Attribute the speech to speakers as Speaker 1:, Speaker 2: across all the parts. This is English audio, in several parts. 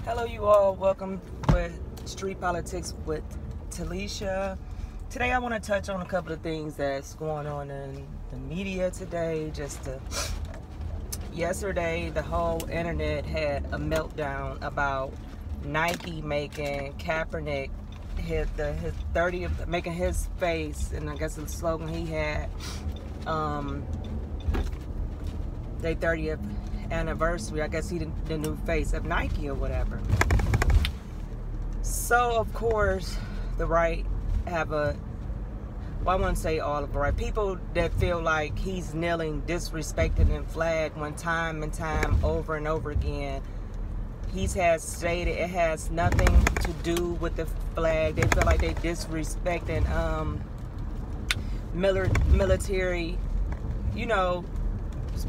Speaker 1: Hello you all, welcome with Street Politics with Talessia. Today I want to touch on a couple of things that's going on in the media today. Yesterday the whole internet had a meltdown about Nike making Kaepernick his 30th, making his face, and I guess the slogan he had, their 30th anniversary. I guess he the new face of Nike or whatever. So of course the right have I wouldn't say all of the right people that feel like he's kneeling, disrespecting and flag when time and time over and over again he has stated it has nothing to do with the flag. They feel like they disrespecting military, you know,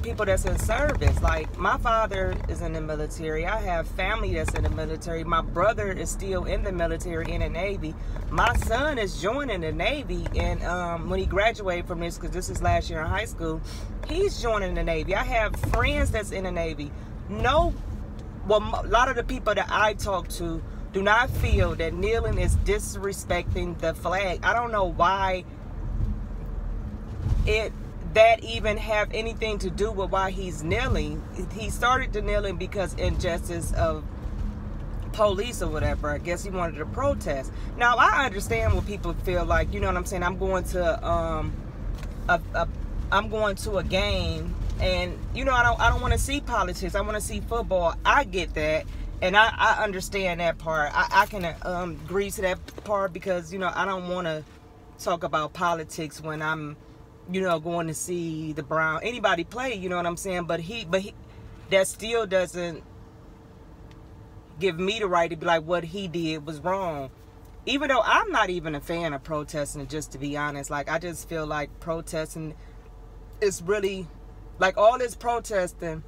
Speaker 1: people that's in service. Like, my father is in the military. I have family that's in the military. My brother is still in the military, in the Navy. My son is joining the Navy, and when he graduated from this, because this is last year in high school, he's joining the Navy. I have friends that's in the Navy. A lot of the people that I talk to do not feel that kneeling is disrespecting the flag. I don't know why that even have anything to do with why he's kneeling. He started the kneeling because injustice of police or whatever. I guess he wanted to protest. Now I understand what people feel like, you know what I'm saying? I'm going to a game, and you know, I don't want to see politics. I want to see football. I get that, and I understand that part. I can agree to that part, because you know, I don't want to talk about politics when I'm, you know, going to see anybody play, you know what I'm saying? But that still doesn't give me the right to be like, what he did was wrong. Even though I'm not even a fan of protesting, just to be honest. Like, I just feel like protesting is really, like, all this protesting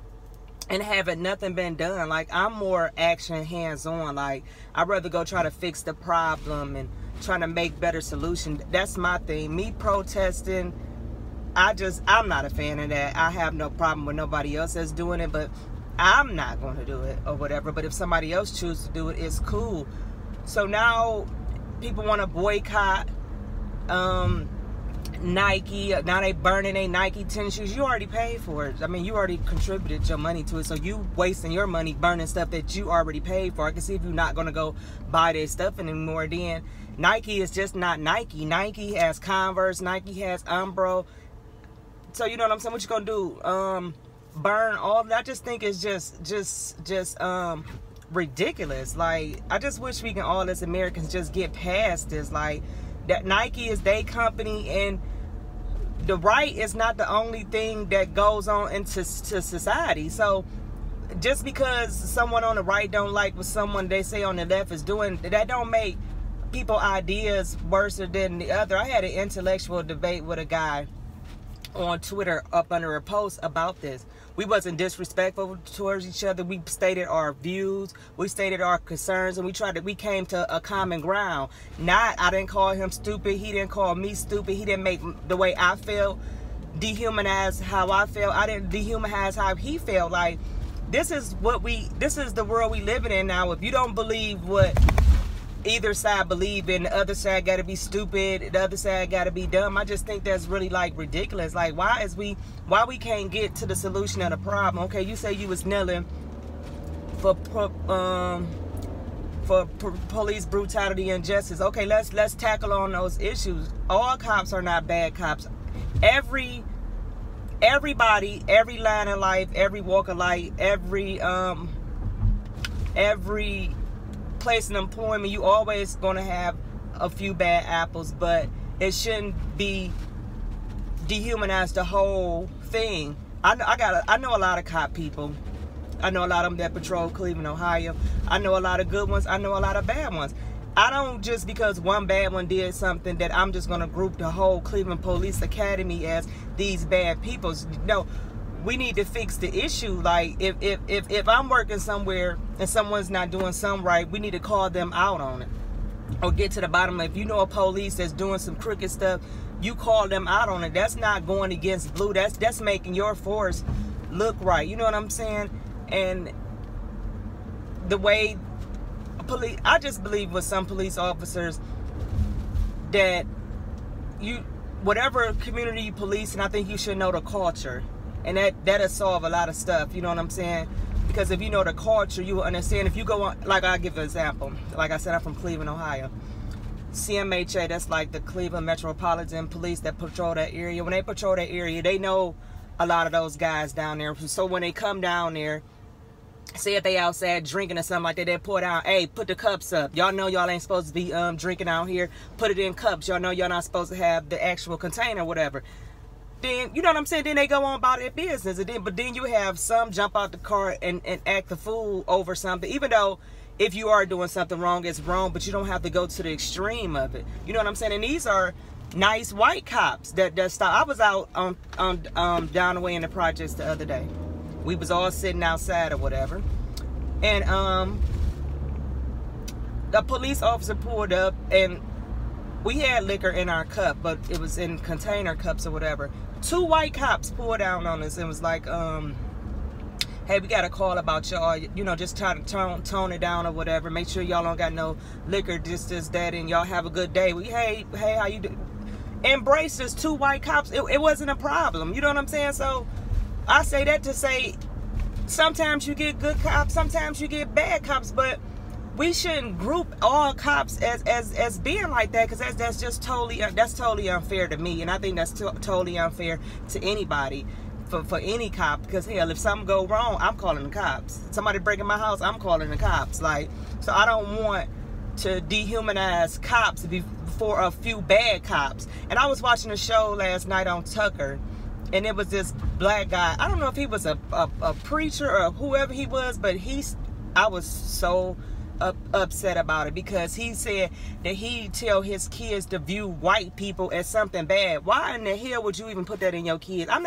Speaker 1: and having nothing been done. Like, I'm more action, hands-on. Like, I'd rather go try to fix the problem and trying to make better solutions. That's my thing. Me protesting, I'm not a fan of that. I have no problem with nobody else that's doing it, but I'm not going to do it or whatever. But if somebody else chooses to do it, it's cool. So now people want to boycott Nike. Now they burning a Nike tennis shoes. You already paid for it. I mean, you already contributed your money to it. So you wasting your money burning stuff that you already paid for. I can see if you're not going to go buy their stuff anymore. Then Nike is just not Nike. Nike has Converse. Nike has Umbro. So you know what I'm saying? What you gonna do? Burn all that? I just think it's just ridiculous. Like, I just wish we can all as Americans just get past this. Like, that Nike is their company, and the right is not the only thing that goes on into society. So just because someone on the right don't like what someone they say on the left is doing, that don't make people ideas worse than the other. I had an intellectual debate with a guy on Twitter up under a post about this. We wasn't disrespectful towards each other. We stated our views, we stated our concerns, and we came to a common ground. I didn't call him stupid, he didn't call me stupid, he didn't make the way I felt dehumanize how I felt. I didn't dehumanize how he felt. Like, this is the world we living in now. If you don't believe what either side believe in, the other side got to be stupid, the other side got to be dumb. I just think that's really, like, ridiculous. Like, why we can't get to the solution of the problem? Okay, you say you was kneeling for police brutality and justice. Okay, let's tackle on those issues. All cops are not bad cops. Everybody, every line of life, every walk of life, every place in employment, you always gonna have a few bad apples, but it shouldn't be dehumanize the whole thing. I know a lot of cop people. I know a lot of them that patrol Cleveland, Ohio. I know a lot of good ones. I know a lot of bad ones. I don't, just because one bad one did something, that I'm just gonna group the whole Cleveland Police Academy as these bad people. No, we need to fix the issue. Like, if I'm working somewhere and someone's not doing something right, we need to call them out on it, or get to the bottom. If you know a police that's doing some crooked stuff, you call them out on it. That's not going against blue. That's making your force look right. You know what I'm saying? And the way I just believe with some police officers that whatever community you police, and I think you should know the culture, and that'll solve a lot of stuff. You know what I'm saying? Because if you know the culture, you will understand. If you go on, like, I'll give an example. Like I said, I'm from Cleveland, Ohio. CMHA, that's like the Cleveland Metropolitan Police that patrol that area. When they patrol that area, they know a lot of those guys down there. So when they come down there, say if they outside drinking or something like that, they pour down, hey, put the cups up. Y'all know y'all ain't supposed to be drinking out here. Put it in cups. Y'all know y'all not supposed to have the actual container or whatever. Then, you know what I'm saying? Then they go on about their business. But then you have some jump out the car and act the fool over something. Even though if you are doing something wrong, it's wrong, but you don't have to go to the extreme of it. You know what I'm saying? And these are nice white cops that stop. I was out on down the way in the projects the other day. We was all sitting outside or whatever. And the police officer pulled up, and we had liquor in our cup, but it was in container cups or whatever. 2 white cops pulled down on us and was like, hey, we got a call about y'all, you know, just try to tone it down or whatever. Make sure y'all don't got no liquor, this, that, and y'all have a good day. Hey, how you do? Embrace us, 2 white cops. It wasn't a problem. You know what I'm saying? So I say that to say, sometimes you get good cops, sometimes you get bad cops, but we shouldn't group all cops as being like that, because that's just totally unfair to me, and I think that's totally unfair to anybody. For any cop, because hell, if something go wrong, I'm calling the cops. Somebody breaking my house, I'm calling the cops. Like, so I don't want to dehumanize cops for a few bad cops. And I was watching a show last night on Tucker, and it was this black guy. I don't know if he was a preacher or whoever he was, but I was so upset about it, because he said that he tell his kids to view white people as something bad. Why in the hell would you even put that in your kids? I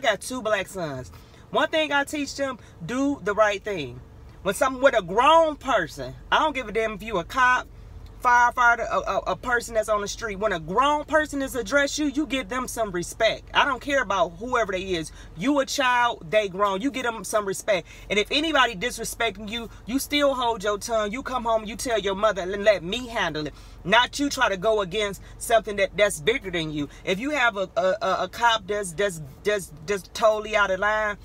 Speaker 1: got 2 black sons. One thing I teach them: do the right thing. When something with a grown person, I don't give a damn if you a cop, firefighter, a person that's on the street. When a grown person is address you, you give them some respect. I don't care about whoever they is. You a child, they grown. You give them some respect. And if anybody disrespecting you, you still hold your tongue. You come home, you tell your mother, and let me handle it. Not you try to go against something that's bigger than you. If you have a cop that's totally out of line,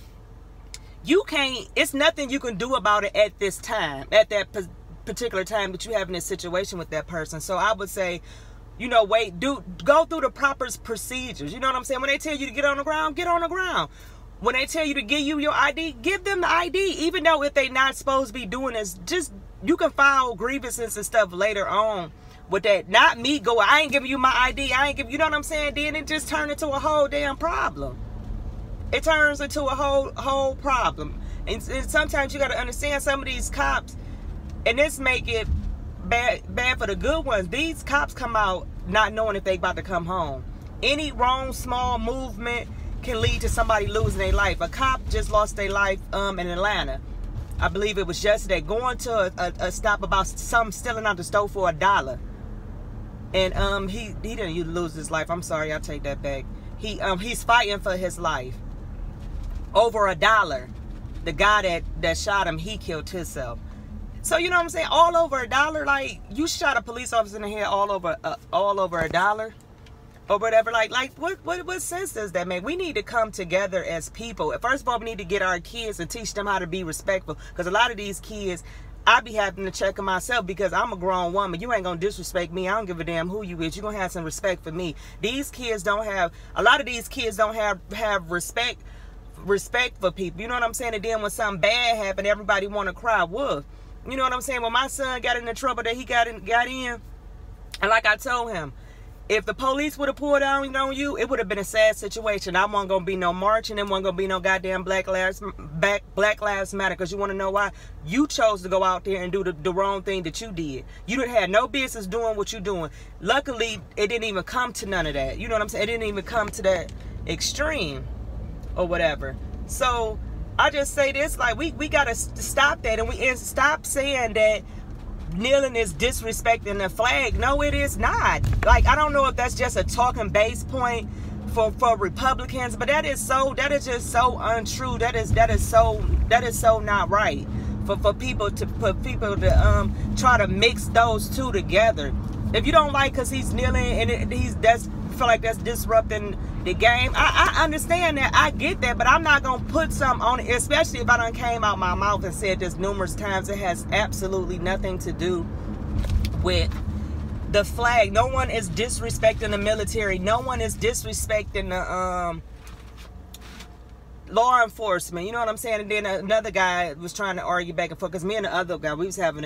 Speaker 1: you can't. It's nothing you can do about it at this time, at that particular time that you have in this situation with that person. So I would say, you know, go through the proper procedures. You know what I'm saying? When they tell you to get on the ground, get on the ground. When they tell you to give you your ID, give them the ID. Even though if they not supposed to be doing this, just, you can file grievances and stuff later on with that. Not me go, I ain't giving you my ID, I ain't giving, you know what I'm saying? Then it just turns into a whole damn problem. It turns into a whole problem. And sometimes you got to understand, some of these cops, and this make it bad for the good ones. These cops come out not knowing if they about to come home. Any wrong small movement can lead to somebody losing their life. A cop just lost their life in Atlanta. I believe it was yesterday, going to a stop about something stealing out the store for $1. And he didn't lose his life. I'm sorry, I take that back. He's fighting for his life over $1. The guy that shot him, he killed himself. So you know what I'm saying? All over $1. Like, you shot a police officer in the head all over $1 or whatever. Like what sense does that make? We need to come together as people. First of all, we need to get our kids and teach them how to be respectful. Because a lot of these kids, I be having to check them myself, because I'm a grown woman. You ain't gonna disrespect me. I don't give a damn who you is. You're gonna have some respect for me. These kids don't have, a lot of these kids don't have respect for people. You know what I'm saying? And then when something bad happened, everybody want to cry wolf. You know what I'm saying? When my son got in the trouble that he got in, and like I told him, if the police would have pulled down on you, it would have been a sad situation. I wasn't going to be no marching. There wasn't going to be no goddamn Black Lives Matter. Because you want to know why? You chose to go out there and do the wrong thing that you did. You didn't have no business doing what you're doing. Luckily, it didn't even come to none of that. You know what I'm saying? It didn't even come to that extreme or whatever. So I just say this, like, we got to stop that, and stop saying that kneeling is disrespecting the flag. No, it is not. Like, I don't know if that's just a talking base point for Republicans, but that is just so untrue. That is so not right for people to try to mix those two together. If you don't like because he's kneeling and feel like that's disrupting the game, I understand that, I get that, but I'm not gonna put something on it, especially if I done came out my mouth and said this numerous times. It has absolutely nothing to do with the flag. No one is disrespecting the military. No one is disrespecting the law enforcement. You know what I'm saying? And then another guy was trying to argue back and forth, because me and the other guy, we was having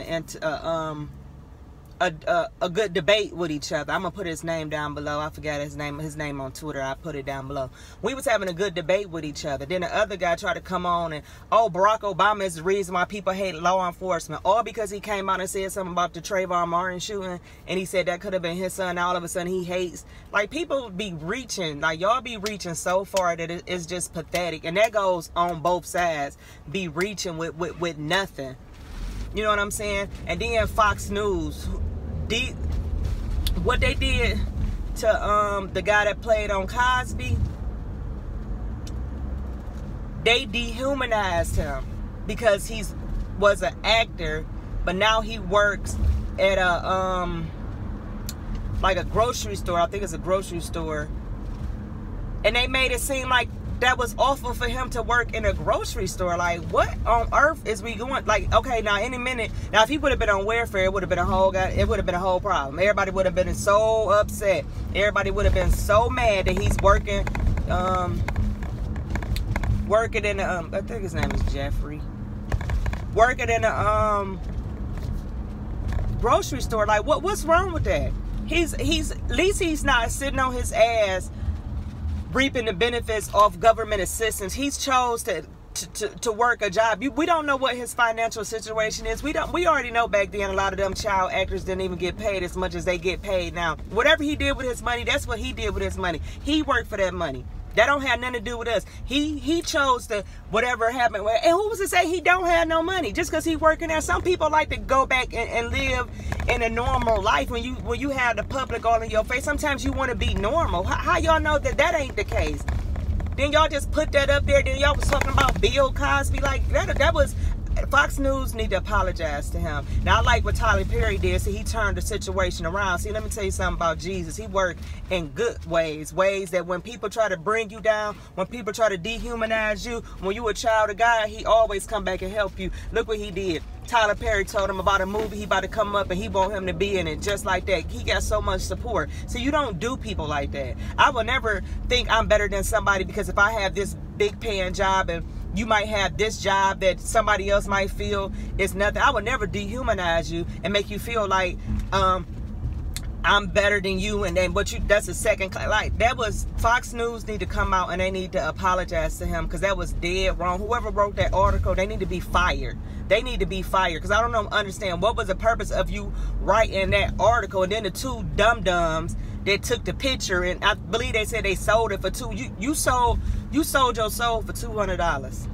Speaker 1: a good debate with each other. I'm gonna put his name down below. I forgot his name on Twitter. I put it down below. We was having a good debate with each other. Then the other guy tried to come on and, oh, Barack Obama is the reason why people hate law enforcement, all because he came out and said something about the Trayvon Martin shooting, and he said that could have been his son. All of a sudden he hates. Like, people be reaching, like, y'all be reaching so far that it's just pathetic. And that goes on both sides. Be reaching with nothing. You know what I'm saying? And then Fox News, what they did to the guy that played on Cosby, they dehumanized him because he was an actor, but now he works at a like a grocery store. I think it's a grocery store, and they made it seem like that was awful for him to work in a grocery store. Like, what on earth is we going? Like, okay, now any minute, now if he would have been on welfare, it would have been a whole problem. Everybody would have been so upset. Everybody would have been so mad that he's working in I think his name is Geoffrey, working in a grocery store. Like, what's wrong with that? He's at least he's not sitting on his ass reaping the benefits of government assistance. He's chose to work a job. We don't know what his financial situation is. We already know back then a lot of them child actors didn't even get paid as much as they get paid now. Whatever he did with his money, that's what he did with his money. He worked for that money. That don't have nothing to do with us. He chose to, whatever happened. And who was to say he don't have no money just because he working there? Some people like to go back and live in a normal life when you have the public all in your face. Sometimes you want to be normal. How y'all know that ain't the case? Then y'all just put that up there. Then y'all was talking about Bill Cosby. Like, that was... Fox News need to apologize to him. Now, I like what Tyler Perry did. So he turned the situation around. See, let me tell you something about Jesus. He worked in good ways that when people try to bring you down, when people try to dehumanize you, when you a child of God, he always come back and help you. Look what he did. Tyler Perry told him about a movie he about to come up, and he want him to be in it just like that. He got so much support. So you don't do people like that. I will never think I'm better than somebody because if I have this big paying job and you might have this job that somebody else might feel is nothing. I would never dehumanize you and make you feel like I'm better than you, and then that's a second. Like, that was, Fox News need to come out and they need to apologize to him because that was dead wrong. Whoever wrote that article, they need to be fired. They need to be fired because I don't understand what was the purpose of you writing that article. And then the two dum-dums that took the picture, and I believe they said they sold it for you sold your soul for $200.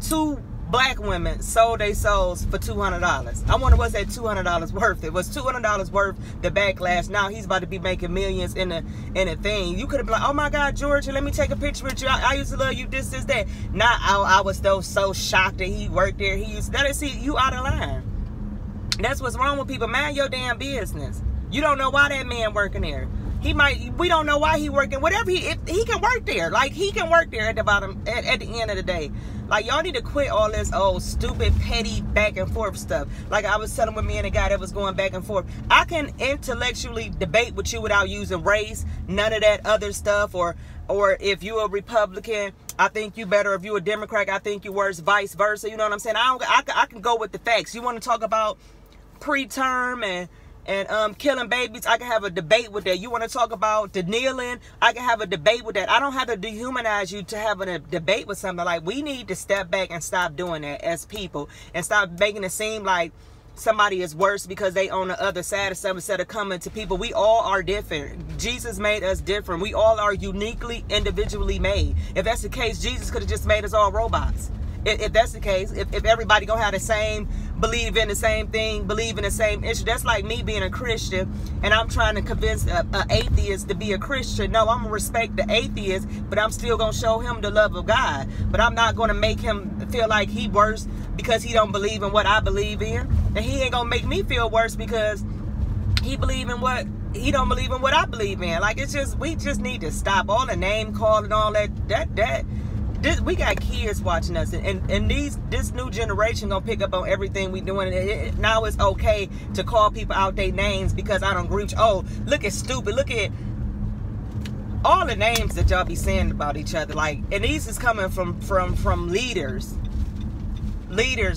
Speaker 1: Two black women sold their souls for $200. I wonder what's that $200 worth? It was $200 worth the backlash. Now he's about to be making millions in a thing. You could have been like, oh my God, Georgia, let me take a picture with you. I used to love you, this, that. Now I was so shocked that he worked there. See, you out of line. That's what's wrong with people. Mind your damn business. You don't know why that man working there. We don't know why he working. Whatever he can work there. Like, he can work there at the bottom, at the end of the day. Like, y'all need to quit all this old stupid petty back and forth stuff. Like I was telling with me and a guy that was going back and forth. I can intellectually debate with you without using race, none of that other stuff, or if you're a Republican, I think you better. If you're a Democrat, I think you worse, vice versa. You know what I'm saying? I can go with the facts. You want to talk about preterm and killing babies, I can have a debate with that. You want to talk about the kneeling, I can have a debate with that. I don't have to dehumanize you to have a debate with something. Like, we need to step back and stop doing that as people and stop making it seem like somebody is worse because they on the other side of something instead of coming to people. We all are different. Jesus made us different. We all are uniquely, individually made. If that's the case, Jesus could have just made us all robots. If that's the case, if everybody gonna have the same believe in the same thing, believe in the same issue. That's like me being a Christian and I'm trying to convince an atheist to be a Christian. No, I'm going to respect the atheist, but I'm still going to show him the love of God. But I'm not going to make him feel like he worse because he don't believe in what I believe in. And he ain't going to make me feel worse because he believe in what he don't believe in what I believe in. Like, it's just, we just need to stop all the name calling, all that. We got kids watching us, and this new generation gonna pick up on everything we doing. Now it's okay to call people out their names because I don't agree with you. Oh, look at stupid. Look at all the names that y'all be saying about each other. Like, and these is coming from leaders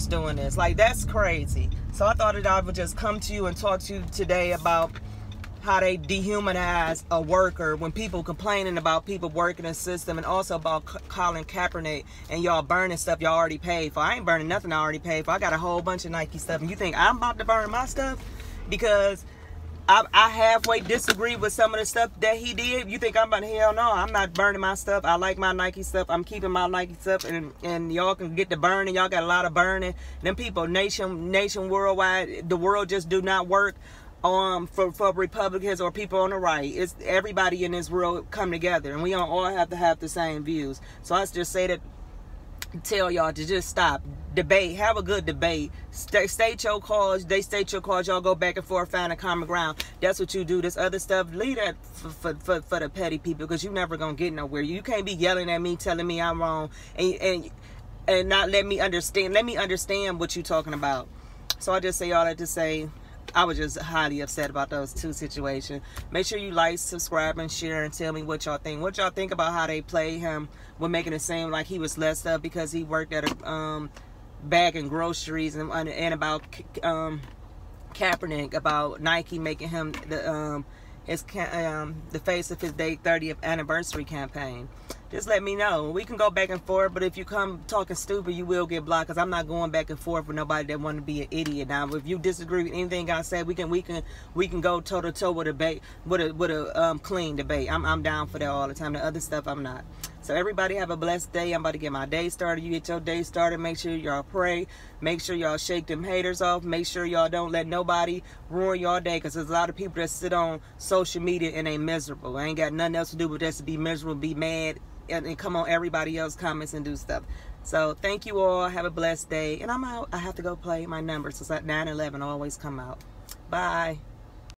Speaker 1: doing this. Like, that's crazy. So I thought that I would just come to you and talk to you today about how they dehumanize a worker when people complaining about people working in the system, and also about Colin Kaepernick and y'all burning stuff y'all already paid for. I ain't burning nothing I already paid for. I got a whole bunch of Nike stuff, and you think I'm about to burn my stuff because I halfway disagree with some of the stuff that he did? You think I'm about to? Hell no, I'm not burning my stuff. I like my Nike stuff. I'm keeping my Nike stuff, and y'all can get the burning. Y'all got a lot of burning. Them people nation worldwide, the world just do not work for Republicans or people on the right. It's everybody in this world come together, and we don't all have to have the same views. So I just say that, tell y'all to just stop. Debate, have a good debate. State your cause, they state your cause, y'all go back and forth, find a common ground. That's what you do. This other stuff, leave that for the petty people, because you never gonna get nowhere. You can't be yelling at me, telling me I'm wrong, and not let me understand. Let me understand what you're talking about. So I just say all that to say, I was just highly upset about those two situations. Make sure you like, subscribe, and share, and tell me what y'all think. What y'all think about how they play him with making it seem like he was less up because he worked at a bagging groceries, and about Kaepernick, about Nike making him the face of his 30th anniversary campaign. Just let me know. We can go back and forth, but if you come talking stupid, you will get blocked, because I'm not going back and forth with nobody that want to be an idiot. Now, if you disagree with anything I say, we can go toe to toe with a clean debate. I'm down for that all the time. The other stuff, I'm not. So everybody have a blessed day. I'm about to get my day started. You get your day started. Make sure y'all pray. Make sure y'all shake them haters off. Make sure y'all don't let nobody ruin your day, because there's a lot of people that sit on social media and they miserable. I ain't got nothing else to do but just to be miserable, be mad, and come on everybody else's comments and do stuff. So thank you all. Have a blessed day. And I'm out. I have to go play my numbers. It's at 9/11 always come out. Bye.